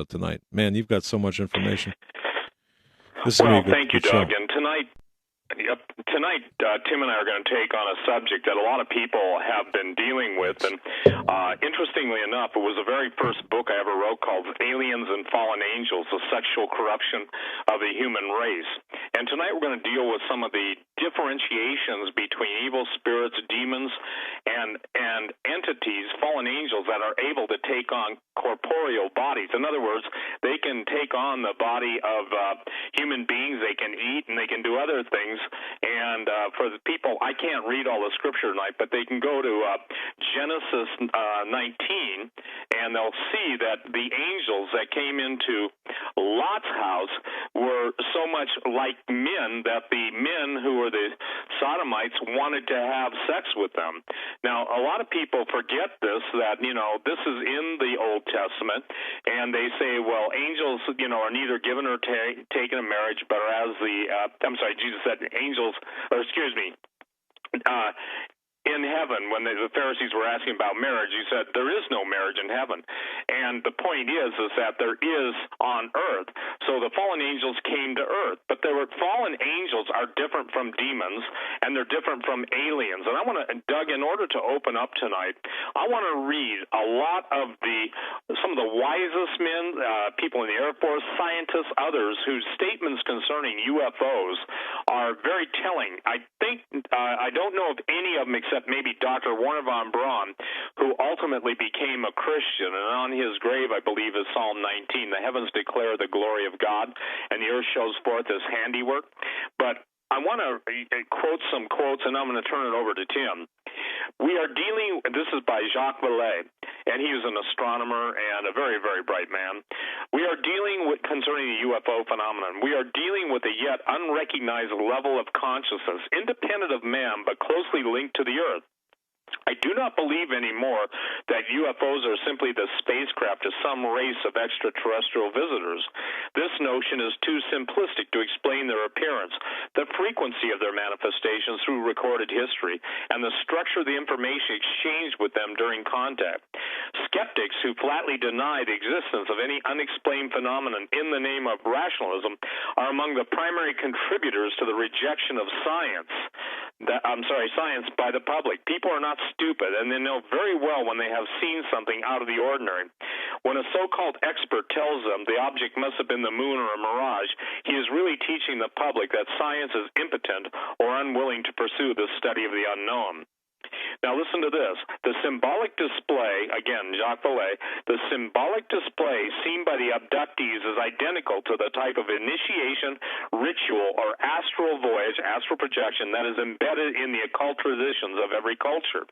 tonight. Man, you've got so much information. Well, thank you, Doug. And tonight, Tim and I are going to take on a subject that a lot of people have been dealing with. And interestingly enough, it was the very first book I ever wrote called Aliens and Fallen Angels, The Sexual Corruption of the Human Race. And tonight we're going to deal with some of the differentiations between evil spirits, demons, and entities, fallen angels, that are able to take on corporeal bodies. In other words, they can take on the body of human beings, they can eat, and they can do other things. And for the people, I can't read all the scripture tonight, but they can go to Genesis 19, and they'll see that the angels that came into Lot's house were so much like men that the men who were the sodomites wanted to have sex with them. Now, a lot of people forget this, that, this is in the Old Testament, and they say, well, angels, are neither given or taken in marriage, but as Jesus said, angels, in heaven, when the Pharisees were asking about marriage, he said, there is no marriage in heaven. And the point is that there is on earth. So the fallen angels came to earth. But fallen angels are different from demons, and they're different from aliens. And I want to, Doug, in order to open up tonight, I want to read a lot of some of the wisest men, people in the Air Force, scientists, others, whose statements concerning UFOs are very telling. I don't know of any of them except maybe Dr. Warner von Braun, who ultimately became a Christian. And on his grave, I believe, is Psalm 19. The heavens declare the glory of God, and the earth shows forth his handiwork. But I want to quote some quotes, and I'm going to turn it over to Tim. This is by Jacques Vallée, and he was an astronomer and a very, very bright man. We are dealing with, concerning the UFO phenomenon, we are dealing with a yet unrecognized level of consciousness, independent of man, but closely linked to the earth. I do not believe anymore that UFOs are simply the spacecraft of some race of extraterrestrial visitors. This notion is too simplistic to explain their appearance, the frequency of their manifestations through recorded history, and the structure of the information exchanged with them during contact. Skeptics who flatly deny the existence of any unexplained phenomenon in the name of rationalism are among the primary contributors to the rejection of science by the public. People are not stupid, and they know very well when they have seen something out of the ordinary. When a so-called expert tells them the object must have been the moon or a mirage, he is really teaching the public that science is impotent or unwilling to pursue the study of the unknown. Now listen to this. The symbolic display, again, Jacques Vallée, the symbolic display seen by the abductees is identical to the type of initiation, ritual, or astral voyage, astral projection that is embedded in the occult traditions of every culture.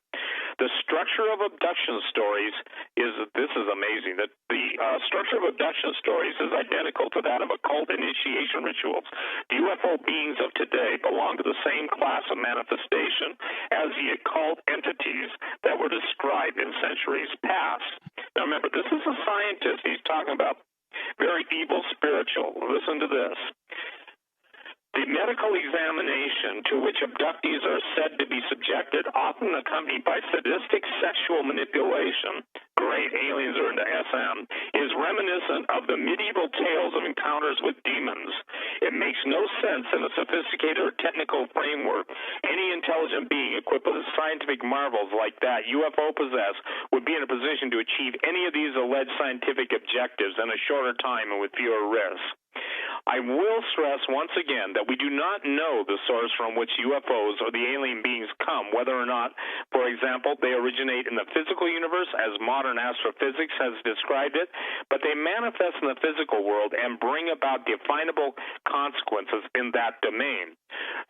The structure of abduction stories this is amazing, that the structure of abduction stories is identical to that of occult initiation rituals. The UFO beings of today belong to the same class of manifestation as the occult entities that were described in centuries past. Now remember, this is a scientist. He's talking about very evil spiritual. Listen to this. The medical examination to which abductees are said to be subjected, often accompanied by sadistic sexual manipulation, great, aliens are into SM, is reminiscent of the medieval tales of encounters with demons. It makes no sense in a sophisticated or technical framework. Any intelligent being equipped with scientific marvels like that UFO possess would be in a position to achieve any of these alleged scientific objectives in a shorter time and with fewer risks. I will stress once again that we do not know the source from which UFOs or the alien beings come, whether or not, for example, they originate in the physical universe as modern astrophysics has described it, but they manifest in the physical world and bring about definable consequences in that domain.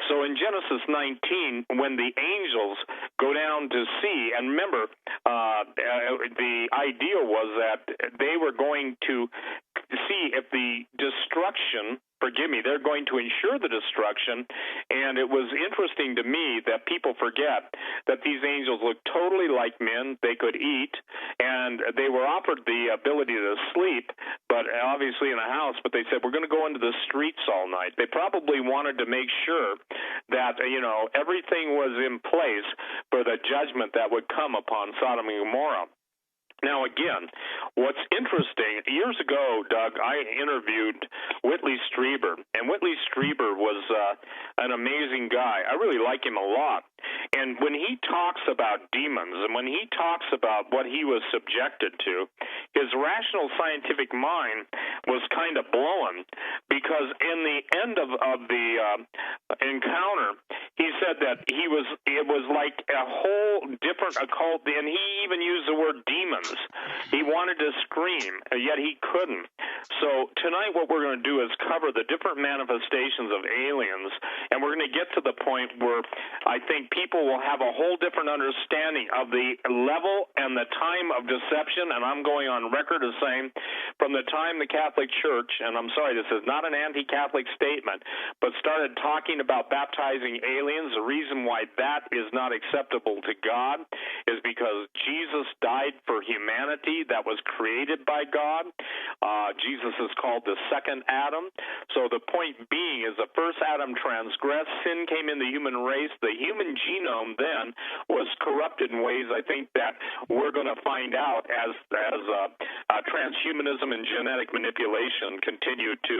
So in Genesis 19, when the angels go down to see, and remember, the idea was that they were going to see if the destruction, they're going to ensure the destruction. And it was interesting to me that people forget that these angels looked totally like men. They could eat, and they were offered the ability to sleep, but obviously in a house, but they said, we're going to go into the streets all night. They probably wanted to make sure that, everything was in place for the judgment that would come upon Sodom and Gomorrah. Now, again, what's interesting, years ago, Doug, I interviewed Whitley Strieber, and Whitley Strieber was an amazing guy. I really like him a lot. And when he talks about demons and when he talks about what he was subjected to, his rational scientific mind was kind of blown, because in the end of the encounter, he said that it was like a whole different occult, and he even used the word demons. He wanted to scream, yet he couldn't. So tonight what we're going to do is cover the different manifestations of aliens, and we're going to get to the point where I think people will have a whole different understanding of the level and the time of deception, and I'm going on record as saying from the time the Catholic Church, and I'm sorry, this is not an anti-Catholic statement, but started talking about baptizing aliens, the reason why that is not acceptable to God is because Jesus died for humanity that was created by God. Jesus is called the second Adam. So the point being is the first Adam transgressed. Sin came in the human race. The human genome then was corrupted in ways I think that we're going to find out as transhumanism and genetic manipulation continue to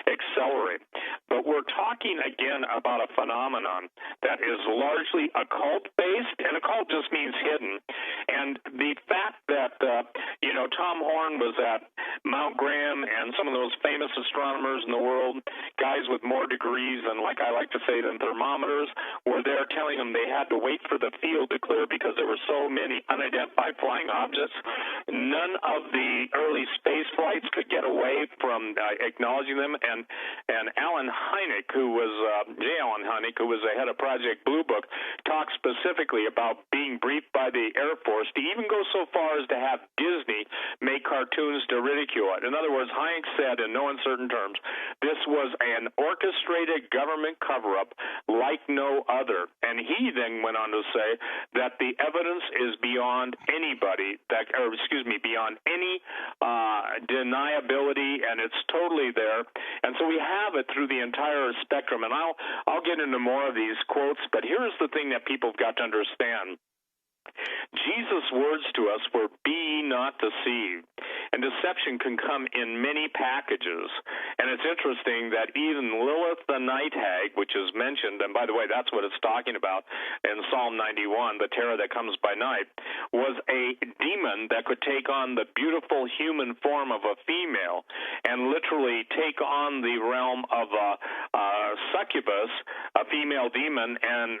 accelerate. But we're talking again about a phenomenon that is largely occult-based, and occult just means hidden. And the fact that, Tom Horn was at Mount Graham and some of those famous astronomers in the world, guys with more degrees than, like I like to say, than thermometers, were there telling them they had to wait for the field to clear because there were so many unidentified flying objects. None of the early space flights could get away from acknowledging them. And Alan Hynek, who was the head of Project Blue Book, talked specifically about being briefed by the Air Force to even go so far as to have Disney make cartoons to ridicule it. In other words, Hynek said in no uncertain terms, this was an orchestrated government cover-up like no other. And he then went on to say that the evidence is beyond beyond any deniability, and it's totally there. And so we have it through the entire spectrum. And I'll get into more of these quotes, but here's the thing that people have got to understand. Jesus' words to us were, "Be ye not deceived." And deception can come in many packages. And it's interesting that even Lilith the night hag, which is mentioned, and by the way, that's what it's talking about in Psalm 91, the terror that comes by night, was a demon that could take on the beautiful human form of a female and literally take on the realm of a succubus, a female demon, and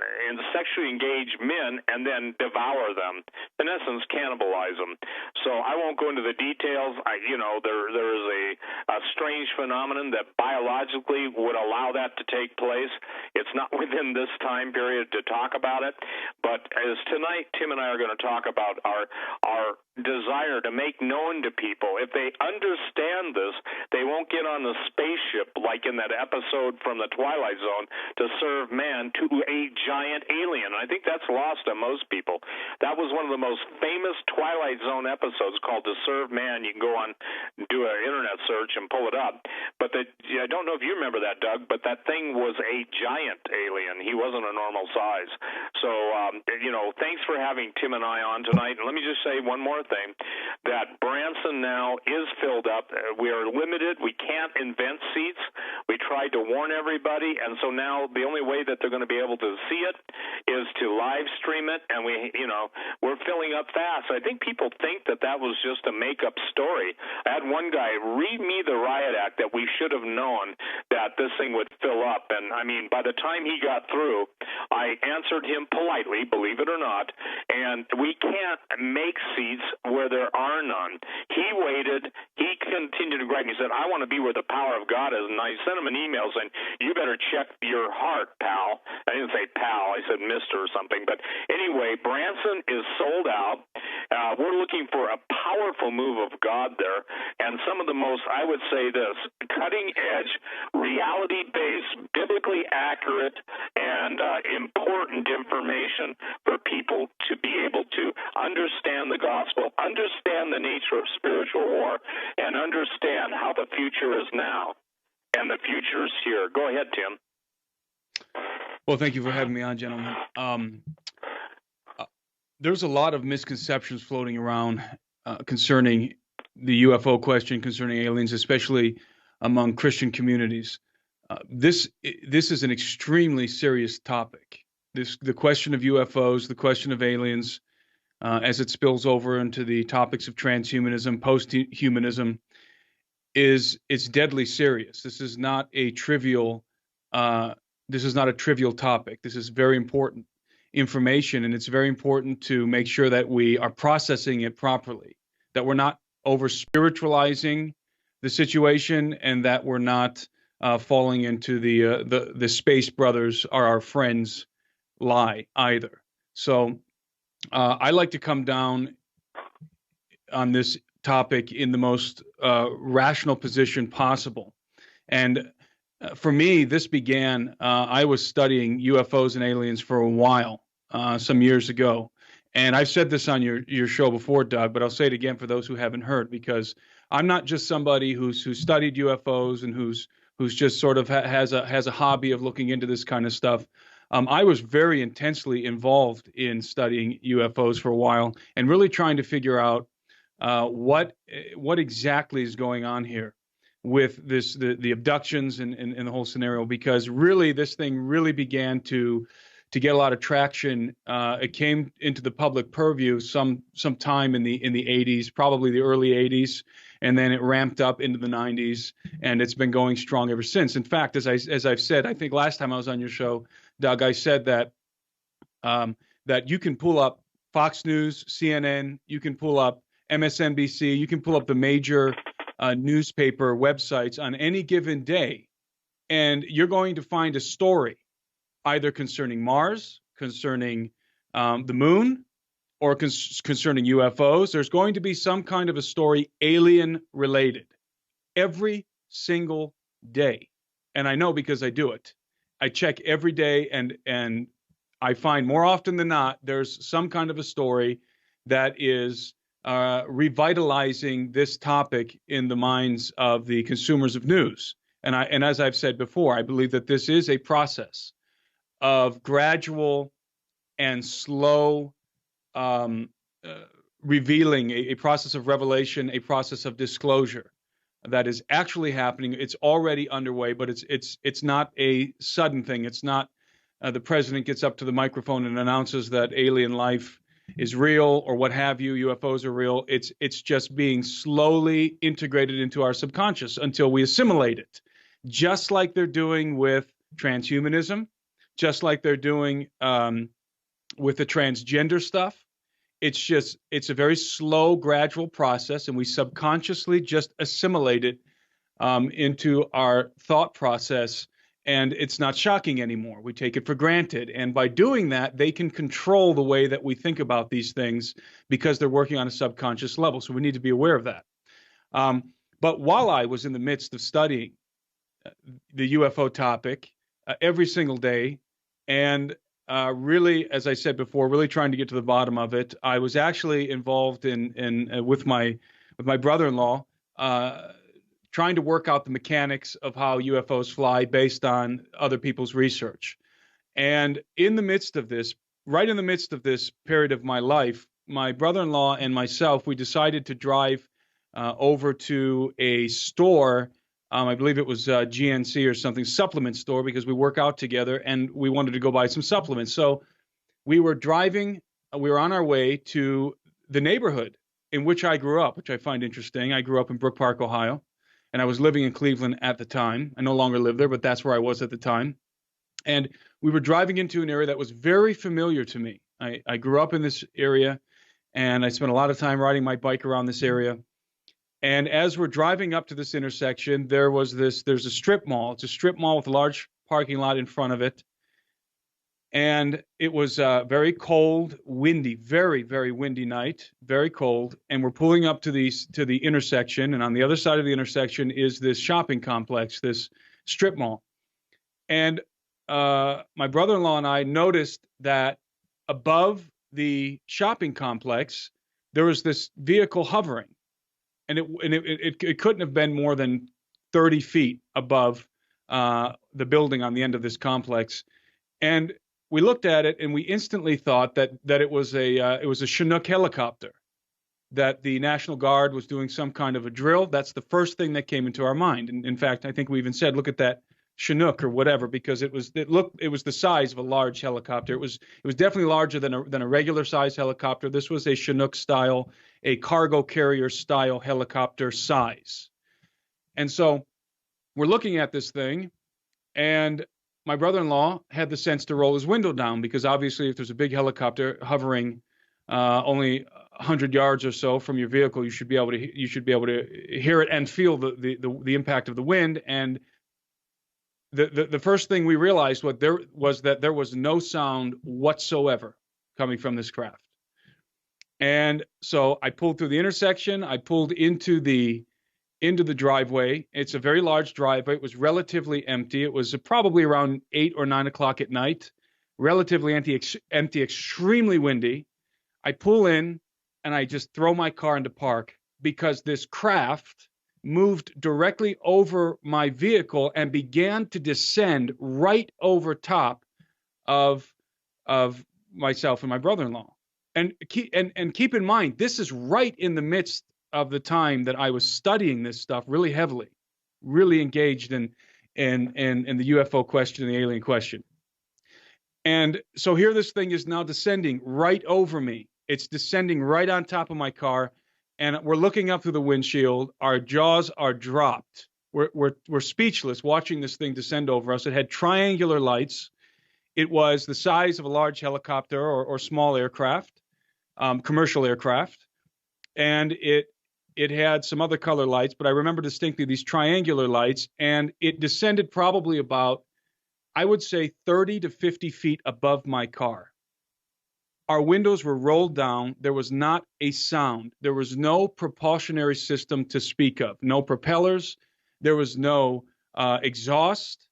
sexually engage men and then devour them. In essence, cannibalize them. So I won't go into the details. There is a strange phenomenon that biologically would allow that to take place. It's not within this time period to talk about it, but as tonight Tim and I are going to talk about our desire to make known to people, if they understand this, they won't get on the spaceship like in that episode from the Twilight Zone to serve man to a giant alien. I think that's lost on most people. That was one of the most famous Twilight Zone episodes, called To Serve Man. You can go on, do an internet search and pull it up. But I don't know if you remember that, Doug, but that thing was a giant alien. He wasn't a normal size. So, thanks for having Tim and I on tonight. And let me just say one more thing, that Branson now is filled up. We are limited. We can't invent seats. We tried to warn everybody, and so now the only way that they're going to be able to see it is to live stream it, and we're filling up fast. I think people think that was just a make-up story. I had one guy read me the riot act that we should have known that this thing would fill up, and I mean, by the time he got through, I answered him politely, believe it or not, and we can't make seats where there are none. He waited. He continued to gripe. He said, "I want to be where the power of God is." And I sent him an email saying, "You better check your heart, pal." I didn't say pal. I said Mr. or something. But anyway, Branson is sold out. We're looking for a powerful move of God there. And some of the most, I would say this, cutting-edge, reality-based, biblically accurate, and important information for people to be able to understand the gospel, understand the nature of spiritual war, and understand how the future is now. And the future is here. Go ahead, Tim. Well, thank you for having me on, gentlemen. There's a lot of misconceptions floating around concerning the UFO question, concerning aliens, especially among Christian communities. This is an extremely serious topic. The question of UFOs, the question of aliens, as it spills over into the topics of transhumanism, post-humanism, it's deadly serious. This is not a trivial topic. This is very important information, and it's very important to make sure that we are processing it properly, that we're not over spiritualizing the situation, and that we're not falling into the space brothers are our friends lie either. So I like to come down on this topic in the most rational position possible. And for me, this began, I was studying UFOs and aliens for a while, some years ago. And I've said this on your show before, Doug, but I'll say it again for those who haven't heard, because I'm not just somebody who's studied UFOs and who's just sort of has a hobby of looking into this kind of stuff. I was very intensely involved in studying UFOs for a while and really trying to figure out what exactly is going on here with the abductions and the whole scenario, because really this thing really began to get a lot of traction. It came into the public purview sometime in the 80s, probably the early 80s, and then it ramped up into the 90s, and it's been going strong ever since. In fact, as I've said, I think last time I was on your show, Doug, I said that that you can pull up Fox News, CNN, you can pull up MSNBC, you can pull up the major newspaper websites on any given day, and you're going to find a story either concerning Mars, concerning the moon, or concerning UFOs. There's going to be some kind of a story alien related every single day. And I know because I do it. I check every day, and I find more often than not, there's some kind of a story that is revitalizing this topic in the minds of the consumers of news. And as I've said before, I believe that this is a process of gradual and slow revealing, a process of revelation, a process of disclosure that is actually happening. It's already underway, but it's not a sudden thing. It's not the president gets up to the microphone and announces that alien life is real or what have you, UFOs are real. It's just being slowly integrated into our subconscious until we assimilate it, just like they're doing with transhumanism, just like they're doing with the transgender stuff. It's a very slow, gradual process, and we subconsciously just assimilate it into our thought process, and it's not shocking anymore. We take it for granted, and by doing that, they can control the way that we think about these things because they're working on a subconscious level, so we need to be aware of that. But while I was in the midst of studying the UFO topic every single day, and really, as I said before, really trying to get to the bottom of it, I was actually involved with my brother-in-law, trying to work out the mechanics of how UFOs fly based on other people's research. And in the midst of this, right in the midst of this period of my life, my brother-in-law and myself, we decided to drive over to a store. I believe it was GNC or something, supplement store, because we work out together and we wanted to go buy some supplements. So we were driving, we were on our way to the neighborhood in which I grew up, which I find interesting. I grew up in Brook Park, Ohio, and I was living in Cleveland at the time. I no longer live there, but that's where I was at the time. And we were driving into an area that was very familiar to me. I grew up in this area, and I spent a lot of time riding my bike around this area. And as we're driving up to this intersection, there's a strip mall. It's a strip mall with a large parking lot in front of it. And it was very cold, windy, very, very windy night, very cold. And we're pulling up to the intersection. And on the other side of the intersection is this shopping complex, this strip mall. And my brother-in-law and I noticed that above the shopping complex, there was this vehicle hovering. And it couldn't have been more than 30 feet above the building on the end of this complex. And we looked at it and we instantly thought that it was a Chinook helicopter that the National Guard was doing some kind of a drill. That's the first thing that came into our mind. And in fact, I think we even said, look at that Chinook or whatever, because it was the size of a large helicopter. It was definitely larger than a regular size helicopter. This was a Chinook style, a cargo carrier style helicopter size. And so we're looking at this thing, and my brother-in-law had the sense to roll his window down, because obviously if there's a big helicopter hovering only 100 yards or so from your vehicle, you should be able to hear it and feel the impact of the wind. And the first thing we realized was that there was no sound whatsoever coming from this craft. And so I pulled through the intersection. I pulled into the driveway. It's a very large driveway. It was relatively empty. It was probably around 8 or 9 o'clock at night. Relatively empty, extremely windy. I pull in and I just throw my car into park, because this craft moved directly over my vehicle and began to descend right over top of myself and my brother-in-law. And keep in mind, this is right in the midst of the time that I was studying this stuff really heavily, really engaged in the UFO question, the alien question. And so here this thing is now descending right over me. It's descending right on top of my car, and we're looking up through the windshield. Our jaws are dropped. We're speechless watching this thing descend over us. It had triangular lights. It was the size of a large helicopter or small aircraft, commercial aircraft, and it had some other color lights, but I remember distinctly these triangular lights, and it descended probably about, I would say, 30 to 50 feet above my car. Our windows were rolled down. There was not a sound. There was no propulsionary system to speak of, no propellers. There was no exhaust.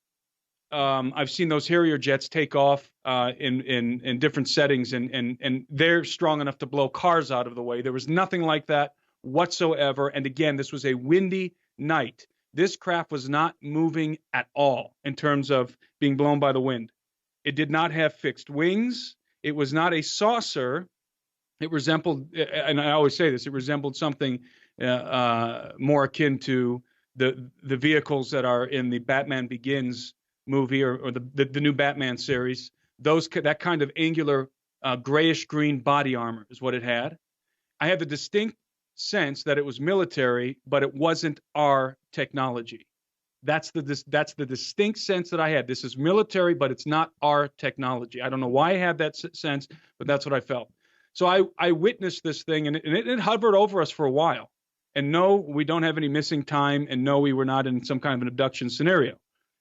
I've seen those Harrier jets take off in different settings, and they're strong enough to blow cars out of the way. There was nothing like that whatsoever. And again, this was a windy night. This craft was not moving at all in terms of being blown by the wind. It did not have fixed wings. It was not a saucer. It resembled, and I always say this, it resembled something more akin to the vehicles that are in the Batman Begins movie or the new Batman series. That kind of angular grayish green body armor is what it had. I had the distinct sense that it was military, but it wasn't our technology. That's the distinct sense that I had. This is military, but it's not our technology. I don't know why I had that sense, but that's what I felt. So I witnessed this thing, and it hovered over us for a while. And no, we don't have any missing time, and no, we were not in some kind of an abduction scenario.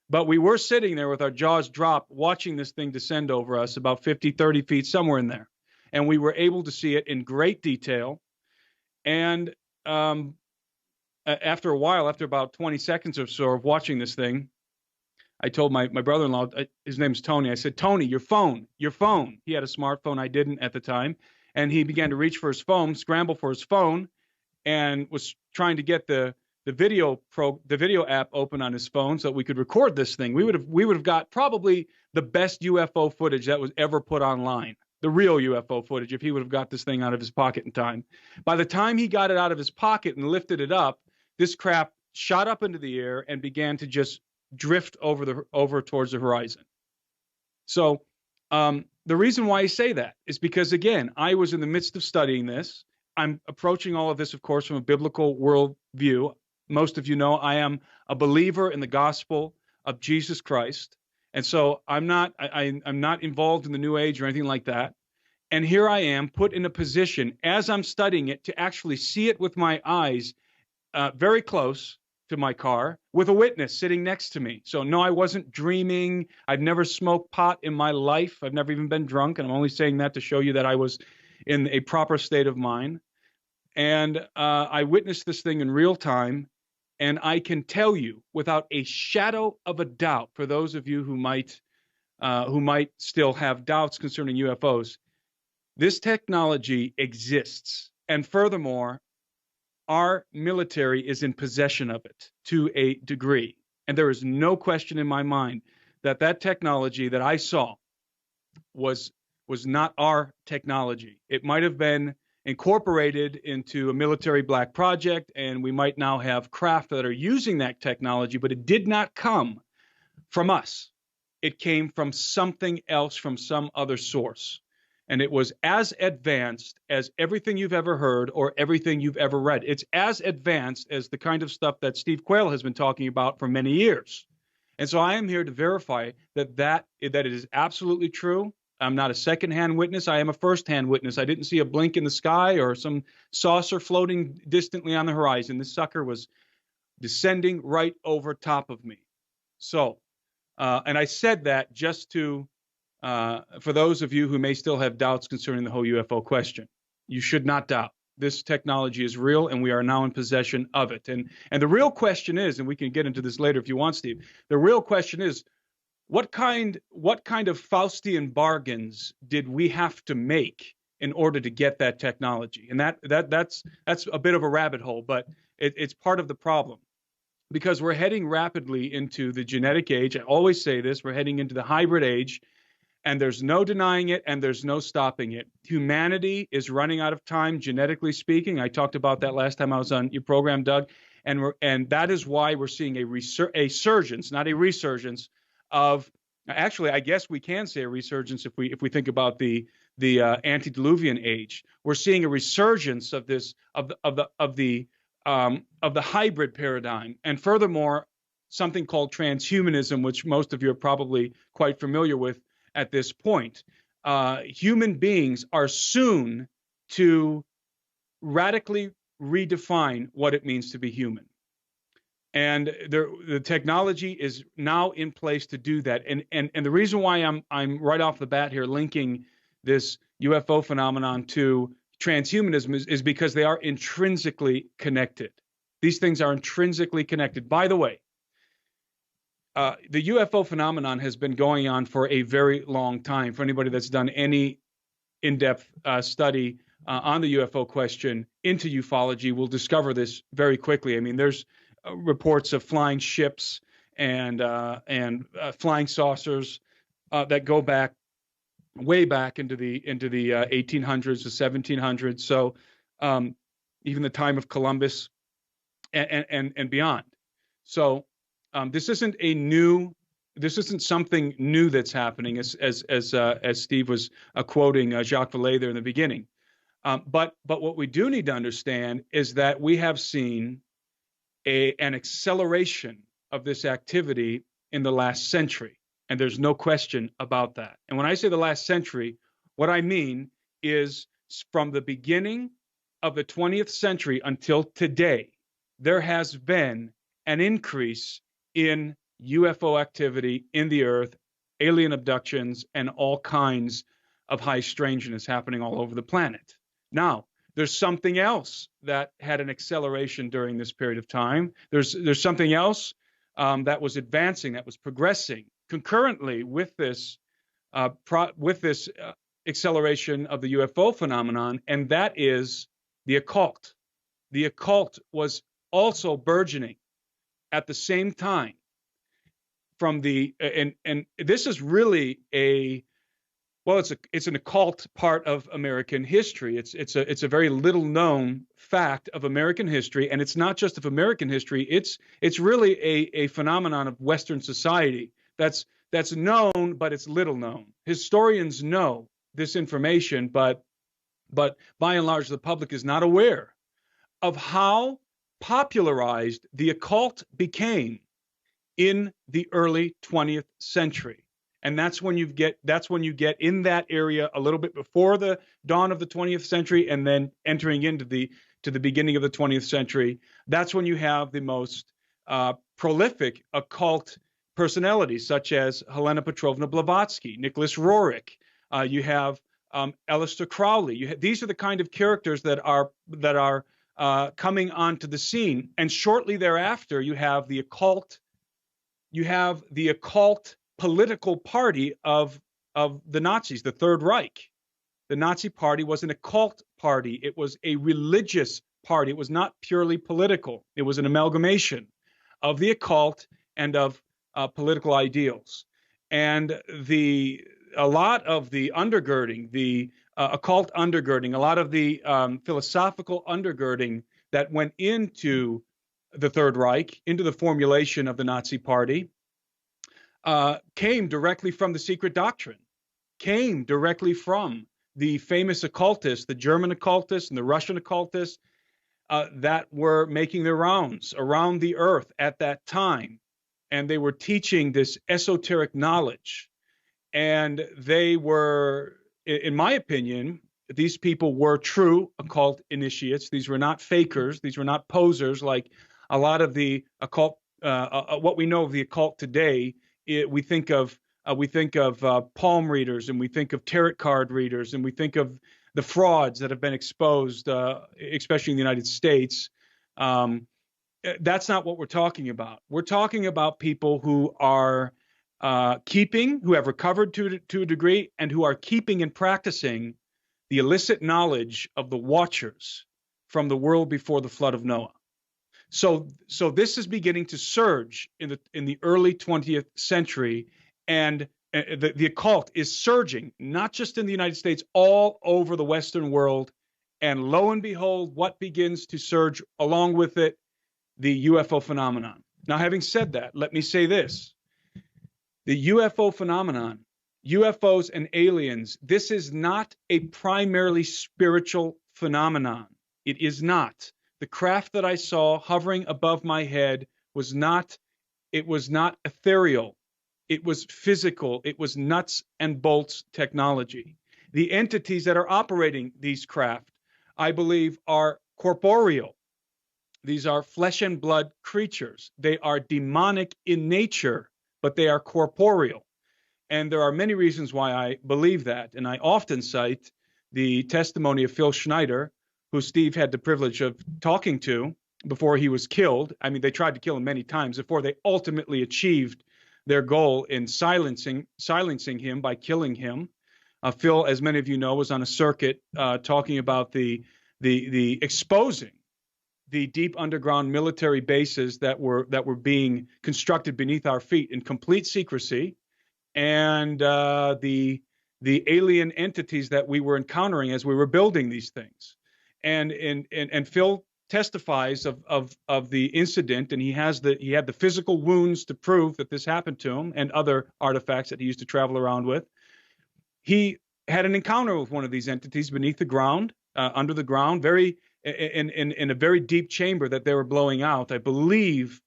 But we were sitting there with our jaws dropped, watching this thing descend over us about 50, 30 feet, somewhere in there. And we were able to see it in great detail. And after a while, after about 20 seconds or so of watching this thing, I told my brother-in-law, his name's Tony. I said, Tony, your phone. He had a smartphone. I didn't at the time. And he began to reach for his phone, scramble for his phone, and was trying to get the video app open on his phone so that we could record this thing. We would have got probably the best UFO footage that was ever put online. The real UFO footage, if he would have got this thing out of his pocket in time. By the time he got it out of his pocket and lifted it up, this craft shot up into the air and began to just drift over towards the horizon. So the reason why I say that is because, again, I was in the midst of studying this. I'm approaching all of this, of course, from a biblical worldview. Most of you know I am a believer in the gospel of Jesus Christ. And so I'm not involved in the New Age or anything like that. And here I am put in a position as I'm studying it to actually see it with my eyes very close to my car with a witness sitting next to me. So no, I wasn't dreaming. I've never smoked pot in my life. I've never even been drunk. And I'm only saying that to show you that I was in a proper state of mind. And I witnessed this thing in real time. And I can tell you without a shadow of a doubt, for those of you who might still have doubts concerning UFOs, this technology exists. And furthermore, our military is in possession of it to a degree. And there is no question in my mind that technology that I saw was not our technology. It might have been incorporated into a military black project, and we might now have craft that are using that technology, but it did not come from us. It came from something else, from some other source. And it was as advanced as everything you've ever heard or everything you've ever read. It's as advanced as the kind of stuff that Steve Quayle has been talking about for many years. And so I am here to verify that it is absolutely true. I'm not a second-hand witness. I am a first-hand witness. I didn't see a blink in the sky or some saucer floating distantly on the horizon. This sucker was descending right over top of me. So, and I said that just to, for those of you who may still have doubts concerning the whole UFO question, you should not doubt. This technology is real, and we are now in possession of it. And the real question is, and we can get into this later if you want, Steve. The real question is, what kind of Faustian bargains did we have to make in order to get that technology? And that's a bit of a rabbit hole, but it's part of the problem, because we're heading rapidly into the genetic age. I always say this: we're heading into the hybrid age. And there's no denying it, and there's no stopping it. Humanity is running out of time, genetically speaking. I talked about that last time I was on your program, Doug. And that is why we're seeing a surgence, not a resurgence, of, actually, I guess we can say a resurgence if we think about the antediluvian age. We're seeing a resurgence of this of the hybrid paradigm, and furthermore, something called transhumanism, which most of you are probably quite familiar with. At this point, human beings are soon to radically redefine what it means to be human. And the technology is now in place to do that. And the reason why I'm right off the bat here linking this UFO phenomenon to transhumanism is because they are intrinsically connected. These things are intrinsically connected. By the way, the UFO phenomenon has been going on for a very long time. For anybody that's done any in-depth study on the UFO question into ufology, will discover this very quickly. I mean, there's reports of flying ships and flying saucers that go back way back into the 1800s to 1700s. So even the time of Columbus and beyond. So. This isn't something new that's happening, as Steve was quoting Jacques Vallée there in the beginning. But what we do need to understand is that we have seen an acceleration of this activity in the last century, and there's no question about that. And when I say the last century, what I mean is from the beginning of the 20th century until today, there has been an increase in UFO activity in the earth, alien abductions, and all kinds of high strangeness happening all over the planet. Now, there's something else that had an acceleration during this period of time. There's something else that was advancing, that was progressing concurrently with this acceleration of the UFO phenomenon, and that is the occult. The occult was also burgeoning at the same time. And this is really it's an occult part of American history. It's a very little known fact of American history, and it's not just of American history. It's really a phenomenon of Western society that's known, but it's little known. Historians know this information, but by and large, the public is not aware of how popularized the occult became in the early 20th century. And that's when you get in that area a little bit before the dawn of the 20th century, and then entering into the beginning of the 20th century. That's when you have the most prolific occult personalities, such as Helena Petrovna Blavatsky, Nicholas Roerich. You have Aleister Crowley. These are the kind of characters that are coming onto the scene, and shortly thereafter, you have the occult political party of the Nazis, the Third Reich. The Nazi Party was an occult party. It was a religious party. It was not purely political. It was an amalgamation of the occult and of political ideals. And a lot of the undergirding, the occult undergirding, a lot of the philosophical undergirding that went into the Third Reich, into the formulation of the Nazi Party, came directly from the secret doctrine, came directly from the famous occultists, the German occultists and the Russian occultists that were making their rounds around the earth at that time. And they were teaching this esoteric knowledge. And they were, in my opinion, these people were true occult initiates. These were not fakers. These were not posers like a lot of the occult, what we know of the occult today. We think of palm readers, and we think of tarot card readers, and we think of the frauds that have been exposed, especially in the United States. That's not what we're talking about. We're talking about people who are who have recovered to a degree, and who are keeping and practicing the illicit knowledge of the watchers from the world before the flood of Noah. So this is beginning to surge in the early 20th century, and the occult is surging, not just in the United States, all over the Western world. And lo and behold, what begins to surge along with it? The UFO phenomenon. Now, having said that, let me say this. The UFO phenomenon, UFOs and aliens, this is not a primarily spiritual phenomenon. It is not. The craft that I saw hovering above my head was not ethereal. It was physical. It was nuts and bolts technology. The entities that are operating these craft, I believe, are corporeal. These are flesh and blood creatures. They are demonic in nature, but they are corporeal. And there are many reasons why I believe that. And I often cite the testimony of Phil Schneider, who Steve had the privilege of talking to before he was killed. I mean, they tried to kill him many times before they ultimately achieved their goal in silencing him by killing him. Phil, as many of you know, was on a circuit talking about the exposing the deep underground military bases that were being constructed beneath our feet in complete secrecy, and the alien entities that we were encountering as we were building these things. And Phil testifies of the incident, and he had the physical wounds to prove that this happened to him, and other artifacts that he used to travel around with. He had an encounter with one of these entities beneath the ground, under the ground, in a very deep chamber that they were blowing out. I believe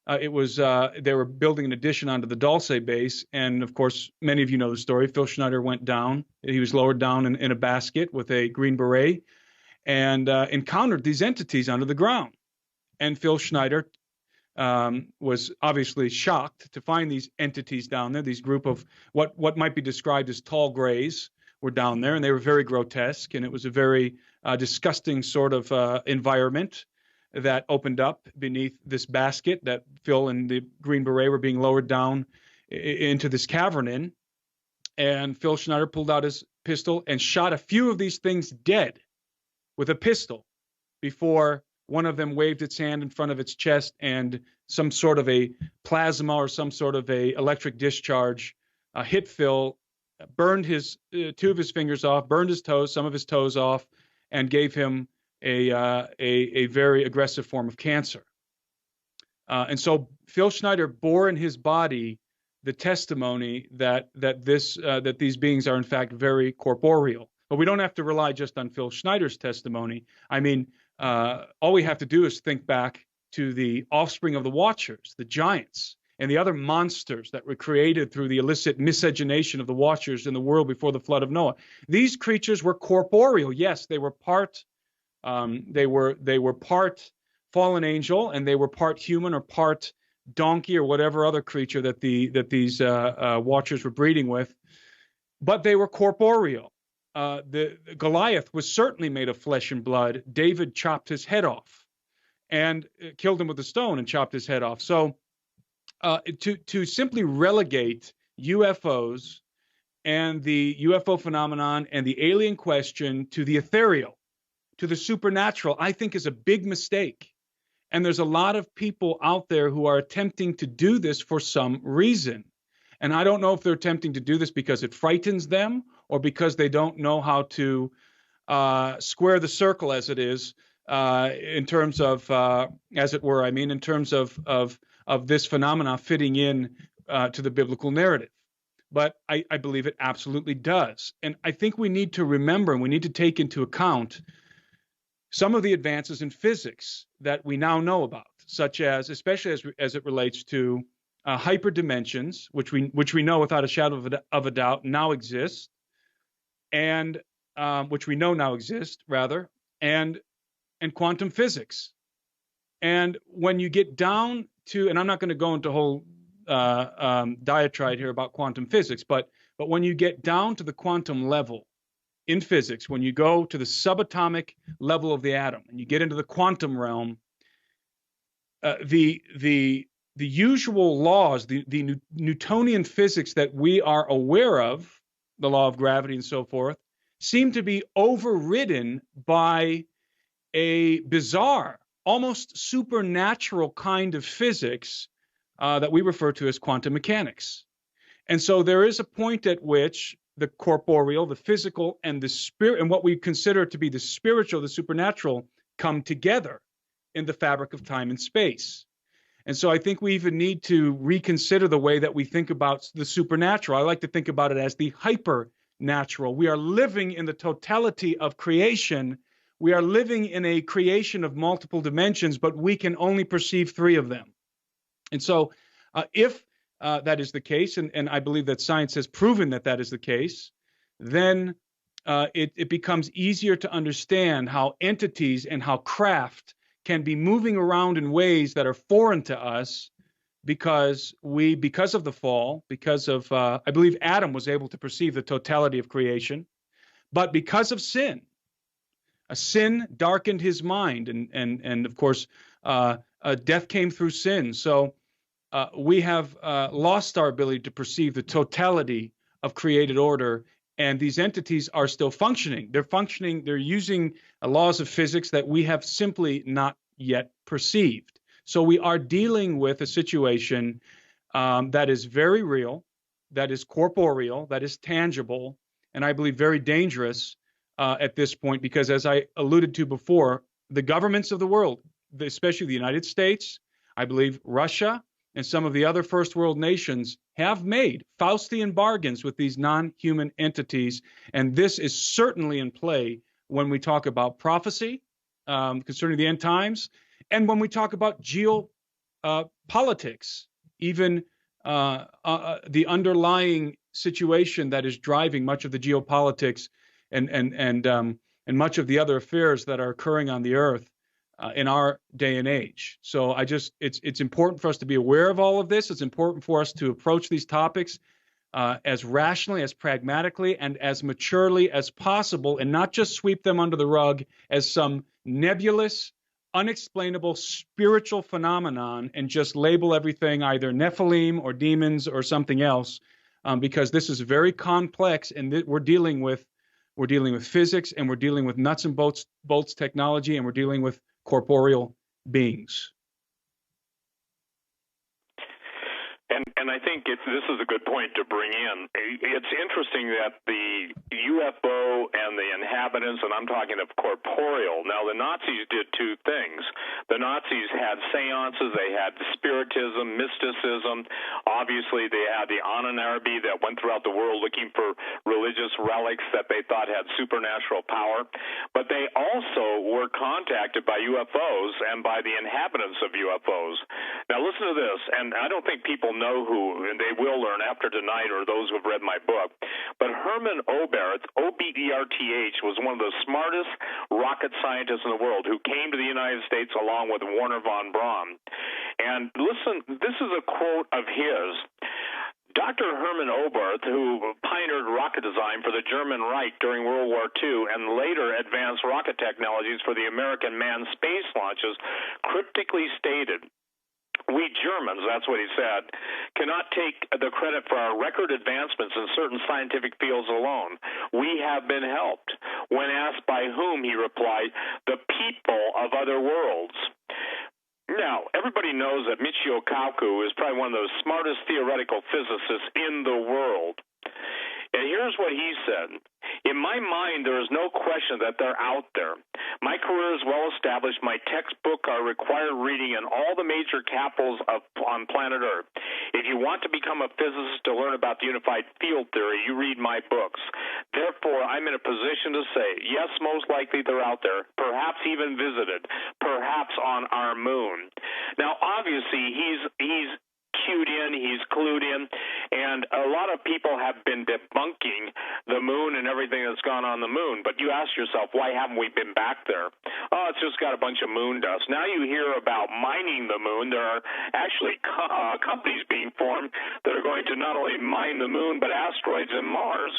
they were building an addition onto the Dulce base, and of course, many of you know the story. Phil Schneider went down. He was lowered down in a basket with a Green Beret, and encountered these entities under the ground. And Phil Schneider was obviously shocked to find these entities down there. These group of what might be described as tall grays were down there, and they were very grotesque, and it was a very disgusting sort of environment that opened up beneath this basket that Phil and the Green Beret were being lowered down into this cavern in. And Phil Schneider pulled out his pistol and shot a few of these things dead with a pistol before one of them waved its hand in front of its chest, and some sort of a plasma or some sort of a electric discharge hit Phil, burned two of his fingers off, burned his toes, some of his toes off, and gave him a very aggressive form of cancer. And so Phil Schneider bore in his body the testimony that these beings are in fact very corporeal. But we don't have to rely just on Phil Schneider's testimony. I mean, all we have to do is think back to the offspring of the Watchers, the giants, and the other monsters that were created through the illicit miscegenation of the Watchers in the world before the flood of Noah. These creatures were corporeal. Yes, they were part. They were part fallen angel, and they were part human or part donkey or whatever other creature that these Watchers were breeding with. But they were corporeal. The Goliath was certainly made of flesh and blood. David chopped his head off and killed him with a stone and chopped his head off. So to simply relegate UFOs and the UFO phenomenon and the alien question to the ethereal, to the supernatural, I think is a big mistake. And there's a lot of people out there who are attempting to do this for some reason. And I don't know if they're attempting to do this because it frightens them, or because they don't know how to square the circle, as it is, in terms of, as it were, in terms of this phenomena fitting in to the biblical narrative. But I believe it absolutely does. And I think we need to remember, and we need to take into account some of the advances in physics that we now know about, such as, especially as it relates to hyperdimensions, which we know without a shadow of a doubt now exists, and which we know now exist, rather, and quantum physics. And when you get down to, and I'm not going to go into a whole diatribe here about quantum physics, but when you get down to the quantum level in physics, when you go to the subatomic level of the atom and you get into the quantum realm, the usual laws, the Newtonian physics that we are aware of, the law of gravity and so forth, seem to be overridden by a bizarre, almost supernatural kind of physics that we refer to as quantum mechanics. And so there is a point at which the corporeal, the physical, and the spirit, and what we consider to be the spiritual, the supernatural, come together in the fabric of time and space. And so I think we even need to reconsider the way that we think about the supernatural. I like to think about it as the hypernatural. We are living in the totality of creation. We are living in a creation of multiple dimensions, but we can only perceive 3 of them. And so if that is the case, and I believe that science has proven that that is the case, then it becomes easier to understand how entities and how craft can be moving around in ways that are foreign to us because of the fall, because of, I believe Adam was able to perceive the totality of creation, but because of sin, a sin darkened his mind, and of course, death came through sin. So we have lost our ability to perceive the totality of created order, and these entities are still functioning. They're using laws of physics that we have simply not yet perceived. So we are dealing with a situation that is very real, that is corporeal, that is tangible, and I believe very dangerous at this point, because as I alluded to before, the governments of the world, especially the United States, I believe Russia, and some of the other first world nations have made Faustian bargains with these non-human entities. And this is certainly in play when we talk about prophecy concerning the end times, and when we talk about geopolitics, even the underlying situation that is driving much of the geopolitics and much of the other affairs that are occurring on the earth in our day and age. So it's important for us to be aware of all of this. It's important for us to approach these topics as rationally, as pragmatically, and as maturely as possible, and not just sweep them under the rug as some nebulous, unexplainable spiritual phenomenon and just label everything either Nephilim or demons or something else, because this is very complex, and we're dealing with physics, and we're dealing with nuts and bolts technology, and we're dealing with corporeal beings. And I think this is a good point to bring in. It's interesting that the UFO and the inhabitants, and I'm talking of corporeal. Now, the Nazis did 2 things. The Nazis had seances, they had spiritism, mysticism. Obviously, they had the Anunnaki that went throughout the world looking for religious relics that they thought had supernatural power. But they also were contacted by UFOs and by the inhabitants of UFOs. Now, listen to this, and I don't think people know who, and they will learn after tonight, or those who have read my book. But Herman Oberth, O-B-E-R-T-H, was one of the smartest rocket scientists in the world who came to the United States along with Werner von Braun. And listen, this is a quote of his. Dr. Herman Oberth, who pioneered rocket design for the German Reich during World War II and later advanced rocket technologies for the American manned space launches, cryptically stated, "We Germans," that's what he said, "cannot take the credit for our record advancements in certain scientific fields alone. We have been helped." When asked by whom, he replied, "The people of other worlds." Now, everybody knows that Michio Kaku is probably one of the smartest theoretical physicists in the world. And here's what he said. In my mind, there is no question that they're out there. My career is well established. My textbook are required reading in all the major capitals on planet Earth. If you want to become a physicist to learn about the unified field theory, you read my books. Therefore, I'm in a position to say, yes, most likely they're out there, perhaps even visited, perhaps on our moon. Now, obviously, he's cued in, he's clued in, and a lot of people have been debunking the moon and everything that's gone on the moon. But you ask yourself, why haven't we been back there? Oh, it's just got a bunch of moon dust. Now you hear about mining the moon. There are actually companies being formed that are going to not only mine the moon, but asteroids and Mars.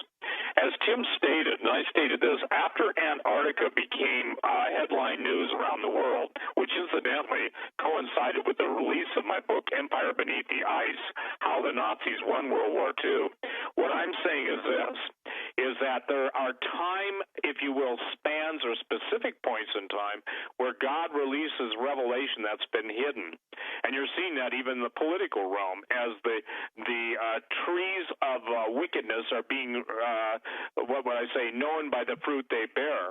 As Tim stated, and I stated this, after Antarctica became headline news around the world, which incidentally coincided with the release of my book, Empire Beneath the Ice, How the Nazis Won World War II, what I'm saying is this, is that there are time, if you will, spans or specific points in time where God releases revelation that's been hidden. And you're seeing that even in the political realm as the trees of wickedness are being what would I say, known by the fruit they bear.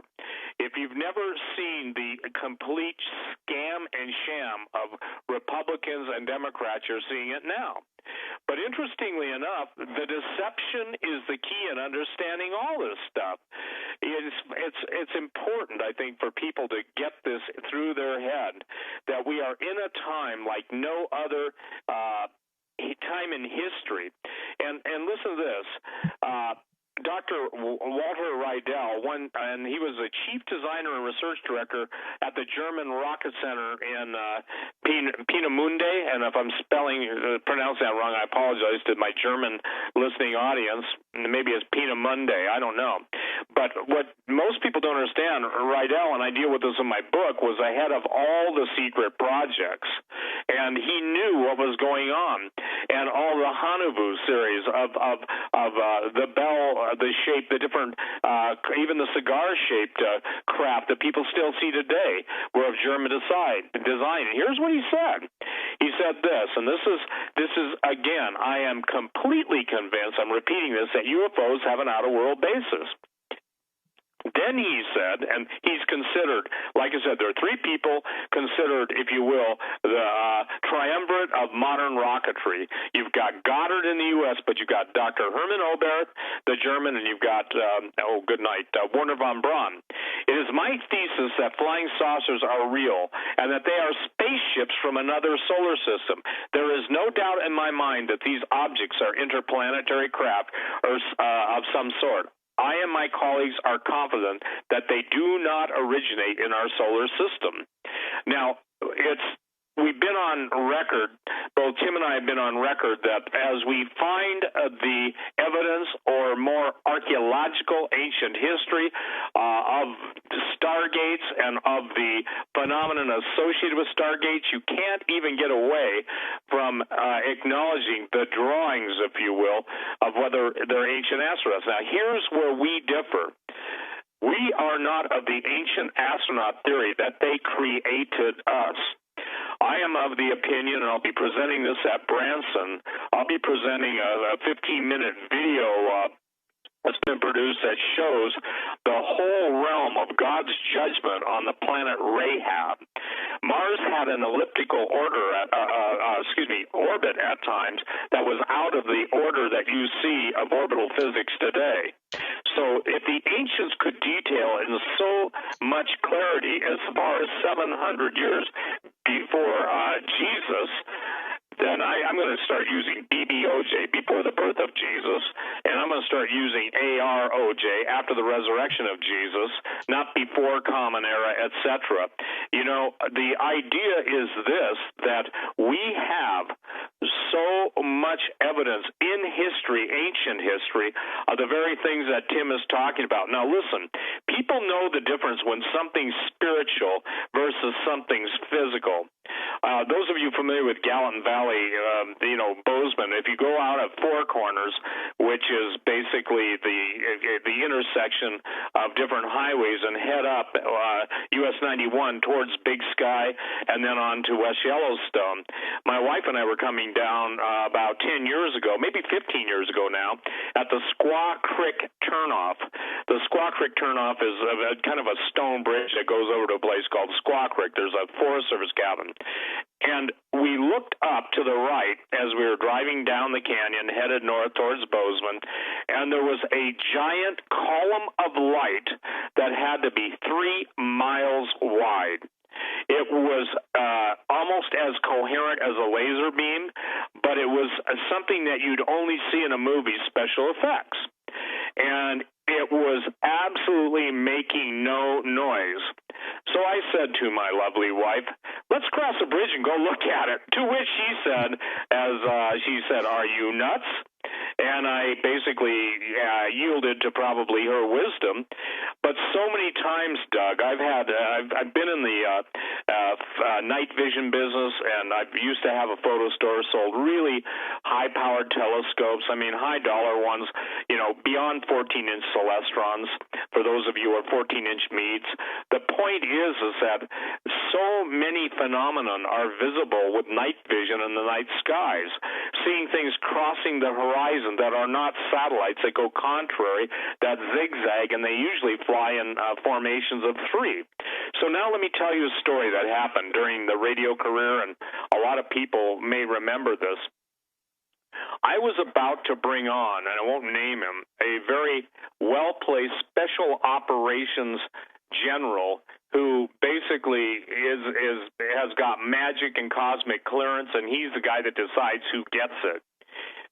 If you've never seen the complete scam and sham of Republicans and Democrats, you're seeing it now. But interestingly enough, the deception is the key in understanding all this stuff. It's important, I think, for people to get this through their head, that we are in a time like no other time in history. And listen to this. Dr. Walter Riedel, and he was the chief designer and research director at the German Rocket Center in Peenemünde. And if I'm pronouncing that wrong, I apologize to my German listening audience. Maybe it's Peenemünde, I don't know. But what most people don't understand, Riedel, and I deal with this in my book, was ahead of all the secret projects. And he knew what was going on. And all the Hanuvu series of the Bell, the shape, the different, even the cigar-shaped craft that people still see today were of German design. And here's what he said. He said this, and this is again, I am completely convinced, I'm repeating this, that UFOs have an out-of-world basis. Then he said, and he's considered, like I said, there are three people considered, if you will, the triumvirate of modern rocketry. You've got Goddard in the U.S., but you've got Dr. Hermann Oberth, the German, and you've got, Wernher von Braun. It is my thesis that flying saucers are real and that they are spaceships from another solar system. There is no doubt in my mind that these objects are interplanetary craft or of some sort. I and my colleagues are confident that they do not originate in our solar system. Now, we've been on record, both Tim and I have been on record, that as we find the evidence or more archaeological ancient history of stargates and of the phenomenon associated with stargates, you can't even get away from acknowledging the drawings, if you will, of whether they're ancient astronauts. Now, here's where we differ. We are not of the ancient astronaut theory that they created us. I am of the opinion, and I'll be presenting this at Branson, I'll be presenting a 15-minute video that's been produced that shows the whole realm of God's judgment on the planet Rahab. Mars had an elliptical orbit at times that was out of the order that you see of orbital physics today. So if the ancients could detail in so much clarity as far as 700 years before Jesus, then I'm going to start using BBOJ, before the birth of Jesus, and I'm going to start using AROJ, after the resurrection of Jesus, not before Common Era, etc. You know, the idea is this, that we have so much evidence in history, ancient history, of the very things that Tim is talking about. Now listen, people know the difference when something's spiritual versus something's physical. Those of you familiar with Gallatin Valley, Bozeman, if you go out at Four Corners, which is basically the intersection of different highways, and head up US 91 towards Big Sky and then on to West Yellowstone. My wife and I were coming down about 10 years ago, maybe 15 years ago now, at the Squaw Creek turnoff. The Squaw Creek turnoff is kind of a stone bridge that goes over to a place called Squaw Creek. There's a Forest Service cabin. And we looked up to the right as we were driving down the canyon, headed north towards Bozeman, and there was a giant column of light that had to be 3 miles wide. It was almost as coherent as a laser beam, but it was something that you'd only see in a movie, special effects. And it was absolutely making no noise. So I said to my lovely wife, let's cross the bridge and go look at it. To which she said, are you nuts? And I basically yielded to probably her wisdom. But so many times, Doug, I've been in the night vision business, and I used to have a photo store, sold really high-powered telescopes. I mean, high-dollar ones, beyond 14-inch Celestrons. For those of you who are 14-inch Meades, the point is that so many phenomena are visible with night vision in the night skies, seeing things crossing the horizon that are not satellites, that go contrary, that zigzag, and they usually fly in formations of 3. So now let me tell you a story that happened during the radio career, and a lot of people may remember this. I was about to bring on, and I won't name him, a very well-placed special operations general who basically has got magic and cosmic clearance, and he's the guy that decides who gets it.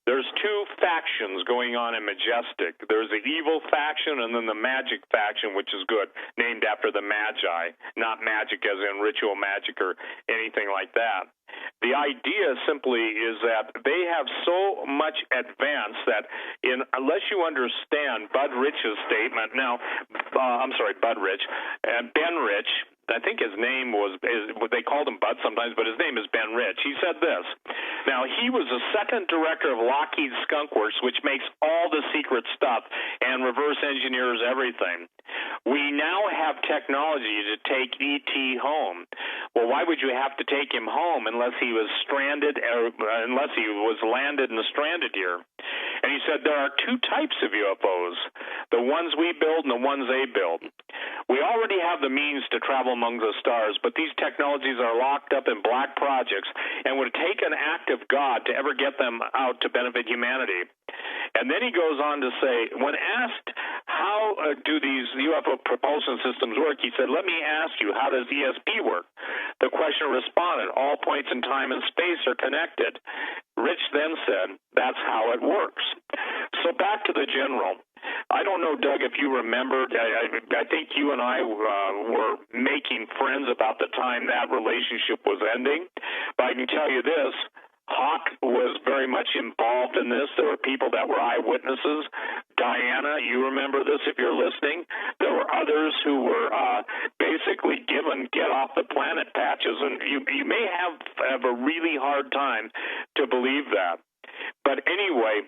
There's 2 factions going on in Majestic. There's the evil faction and then the magic faction, which is good, named after the Magi, not magic as in ritual magic or anything like that. The idea simply is that they have so much advance that unless you understand Bud Rich's statement, Bud Rich, Ben Rich, I think his name they called him Bud sometimes, but his name is Ben Rich. He said this. Now, he was the second director of Lockheed Skunk Works, which makes all the secret stuff and reverse engineers everything. We now have technology to take E.T. home. Well, why would you have to take him home unless he was unless he was landed and stranded here? And he said there are 2 types of UFOs, the ones we build and the ones they build. We already have the means to travel among the stars, but these technologies are locked up in black projects and would take an act of God to ever get them out to benefit humanity. And then he goes on to say, when asked how do these UFO propulsion systems work, he said, let me ask you, how does ESP work? The questioner responded, all points in time and space are connected. Rich then said, that's how it works. So back to the general. I don't know, Doug, if you remember, I think you and I were making friends about the time that relationship was ending. But I can tell you this, Hawk was very much involved in this. There were people that were eyewitnesses. Diana, you remember this if you're listening. There were others who were basically given get off the planet patches, and you may have a really hard time to believe that. But anyway,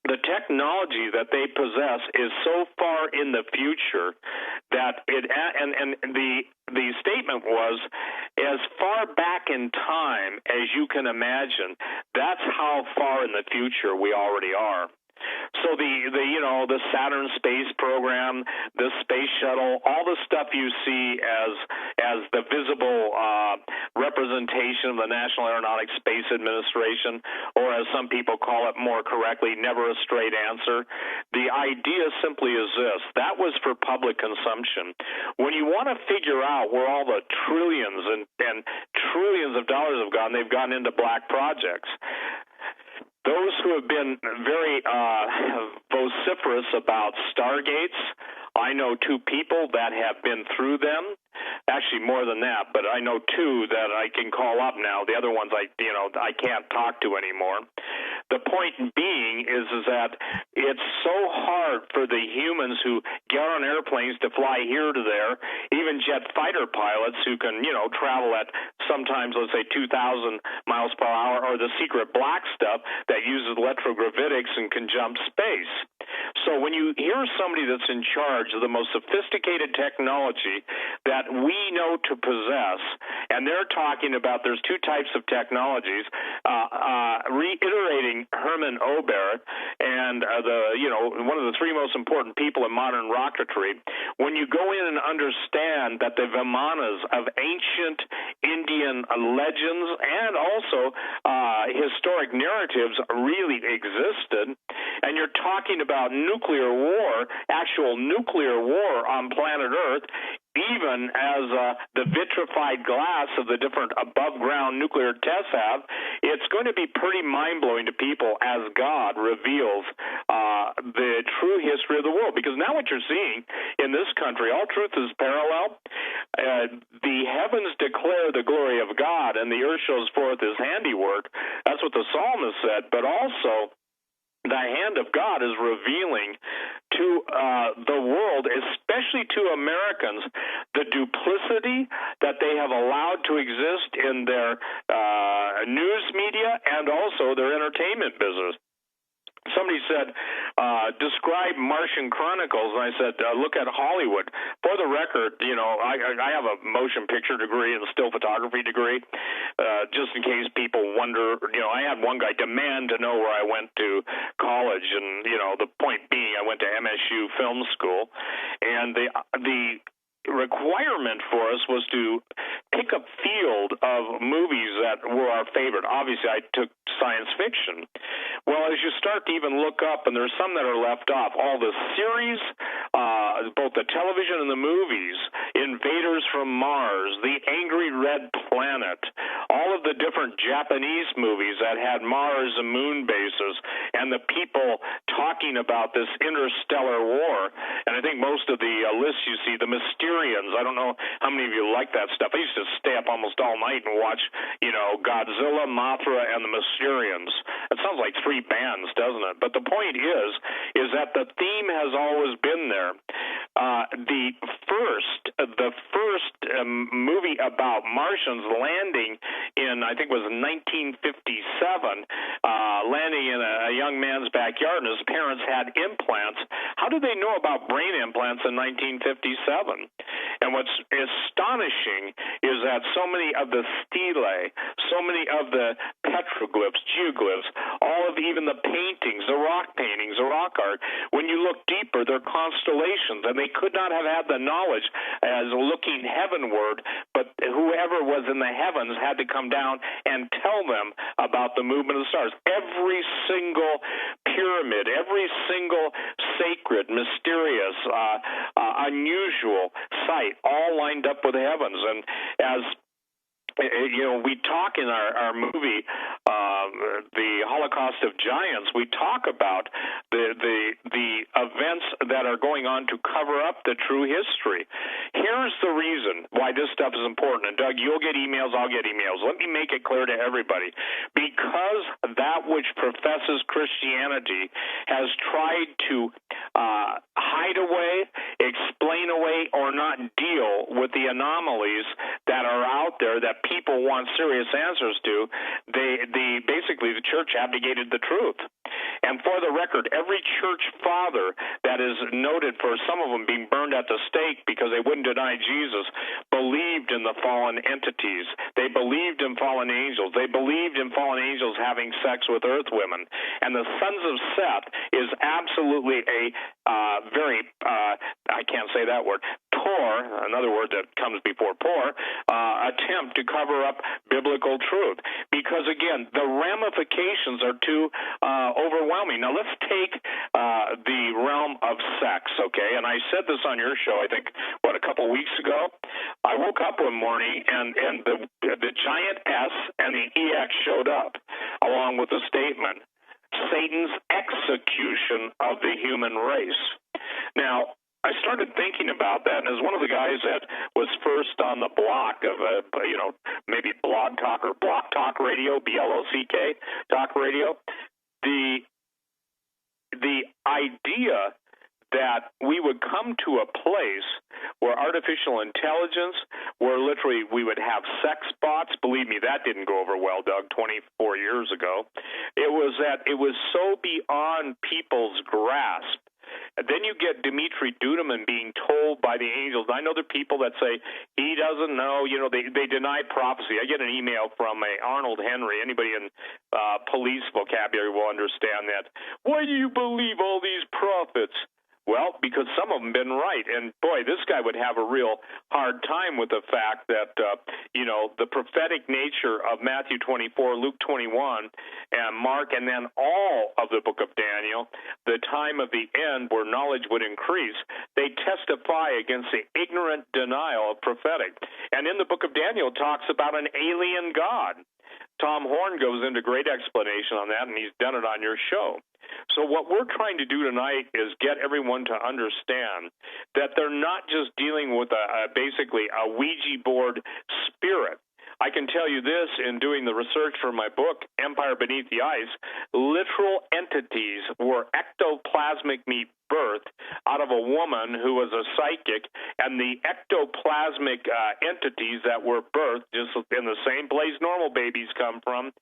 the technology that they possess is so far in the future that the statement was as far back in time as you can imagine. That's how far in the future we already are. So the Saturn space program, the space shuttle, all the stuff you see as the visible representation of the National Aeronautics Space Administration, or as some people call it more correctly, never a straight answer. The idea simply is this: that was for public consumption. When you want to figure out where all the trillions and trillions of dollars have gone, they've gone into black projects. Those who have been very vociferous about Stargates, I know 2 people that have been through them. Actually, more than that, but I know 2 that I can call up now. The other ones I can't talk to anymore. The point being is that it's so hard for the humans who get on airplanes to fly here to there, even jet fighter pilots who can, travel at sometimes, let's say, 2,000 miles per hour, or the secret black stuff that uses electrogravitics and can jump space. So when you hear somebody that's in charge of the most sophisticated technology that we know to possess, and they're talking about there's two types of technologies, reiterating Herman Ober and one of the three most important people in modern rocketry, when you go in and understand that the Vimanas of ancient Indian legends and also historic narratives really existed, and you're talking about nuclear war, actual nuclear war on planet Earth, even as the vitrified glass of the different above-ground nuclear tests have, it's going to be pretty mind-blowing to people as God reveals the true history of the world. Because now what you're seeing in this country, all truth is parallel. The heavens declare the glory of God, and the earth shows forth his handiwork. That's what the psalmist said. But also, the hand of God is revealing to the world, especially to Americans, the duplicity that they have allowed to exist in their news media and also their entertainment business. Somebody said, describe Martian Chronicles, and I said, look at Hollywood. For the record, I have a motion picture degree and a still photography degree, just in case people wonder. I had one guy demand to know where I went to college, and, the point being, I went to MSU Film School, and the requirement for us was to pick a field of movies that were our favorite. Obviously, I took science fiction. Well, as you start to even look up, and there's some that are left off, all the series, both the television and the movies, Invaders from Mars, The Angry Red Planet, all of the different Japanese movies that had Mars and moon bases, and the people talking about this interstellar war. And I think most of the lists you see, the Mysterians, I don't know how many of you like that stuff. I used to stay up almost all night and watch, Godzilla, Mothra, and the Mysterians. It sounds like three bands, doesn't it? But the point is that the theme has always been there. The first movie about Martians landing in, I think it was 1957, landing in a young man's backyard, and his parents had implants. How did they know about brain implants in 1957? And what's astonishing is that so many of the stelae, so many of the petroglyphs, geoglyphs, all of even the paintings, the rock paintings, the rock art, when you look deeper, they're constellations, and they could not have had the knowledge as looking heavenward, but whoever was in the heavens had to come down and tell them about the movement of the stars. Every single pyramid, every single sacred, mysterious, unusual site, all lined up with the heavens. And as we talk in our movie, The Holocaust of Giants, we talk about the events that are going on to cover up the true history. Here's the reason why this stuff is important. And Doug, you'll get emails, I'll get emails. Let me make it clear to everybody. Because that which professes Christianity has tried to hide away, explain away, or not deal with the anomalies that are out there that people want serious answers to, basically the church abdicated the truth. And for the record, every church father that is noted for some of them being burned at the stake because they wouldn't deny Jesus believed in the fallen entities. They believed in fallen angels. They believed in fallen angels having sex with earth women. And the sons of Seth is absolutely a very, I can't say that word, poor, another word that comes before poor, attempt to cover up biblical truth. Because, again, the ramifications are too overwhelming. Now, let's take the realm of sex, okay? And I said this on your show, I think, a couple weeks ago. I woke up one morning, and the giant S and the EX showed up, along with the statement, Satan's execution of the human race. Now, I started thinking about that, and as one of the guys that was first on the block of, maybe Blog Talk or Block Talk Radio, BLOCK Talk Radio, the idea that we would come to a place where artificial intelligence, where literally we would have sex bots. Believe me, that didn't go over well, Doug, 24 years ago. It was so beyond people's grasp. And then you get Dimitri Duduman being told by the angels. I know there are people that say he doesn't know. They deny prophecy. I get an email from Arnold Henry. Anybody in police vocabulary will understand that. Why do you believe all these prophets? Well, because some of them been right. And, boy, this guy would have a real hard time with the fact that, the prophetic nature of Matthew 24, Luke 21, and Mark, and then all of the book of Daniel, the time of the end where knowledge would increase, they testify against the ignorant denial of prophetic. And in the book of Daniel, it talks about an alien God. Tom Horn goes into great explanation on that, and he's done it on your show. So what we're trying to do tonight is get everyone to understand that they're not just dealing with basically a Ouija board spirit. I can tell you this, in doing the research for my book, Empire Beneath the Ice, literal entities were ectoplasmic birth out of a woman who was a psychic, and the ectoplasmic entities that were birthed just in the same place normal babies come from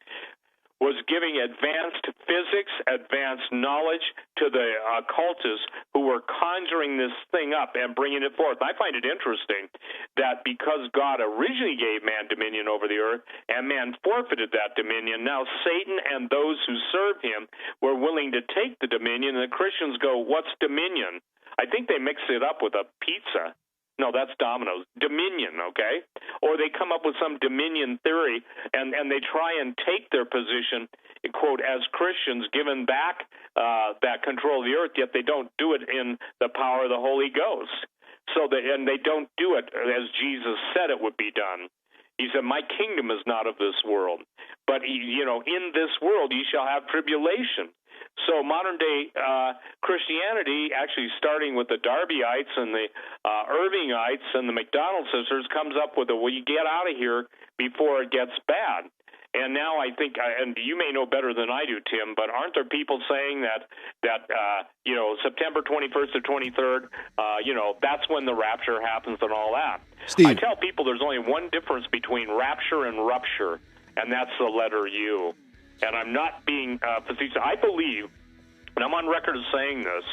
was giving advanced physics, advanced knowledge to the occultists who were conjuring this thing up and bringing it forth. I find it interesting that because God originally gave man dominion over the earth and man forfeited that dominion, now Satan and those who serve him were willing to take the dominion, and the Christians go, what's dominion? I think they mix it up with a pizza. No, that's Domino's. Dominion, okay? Or they come up with some dominion theory, and they try and take their position, quote, as Christians, given back that control of the earth, yet they don't do it in the power of the Holy Ghost. And they don't do it as Jesus said it would be done. He said, my kingdom is not of this world. But, in this world ye shall have tribulation. So modern-day Christianity, actually starting with the Darbyites and the Irvingites and the McDonald sisters, comes up with you get out of here before it gets bad. And now I think, and you may know better than I do, Tim, but aren't there people saying that September 21st to 23rd, that's when the rapture happens and all that? Steve. I tell people there's only one difference between rapture and rupture, and that's the letter U. And I'm not being facetious. I believe, and I'm on record as saying this,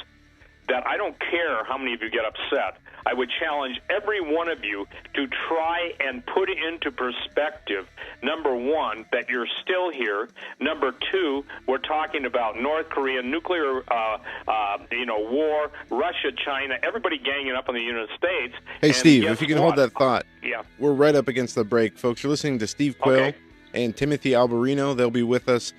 that I don't care how many of you get upset. I would challenge every one of you to try and put into perspective, number one, that you're still here. Number two, we're talking about North Korea, nuclear war, Russia, China, everybody ganging up on the United States. Hey, and Steve, if you can hold that thought. Yeah. We're right up against the break. Folks, you're listening to Steve Quayle and Timothy Alberino. They'll be with us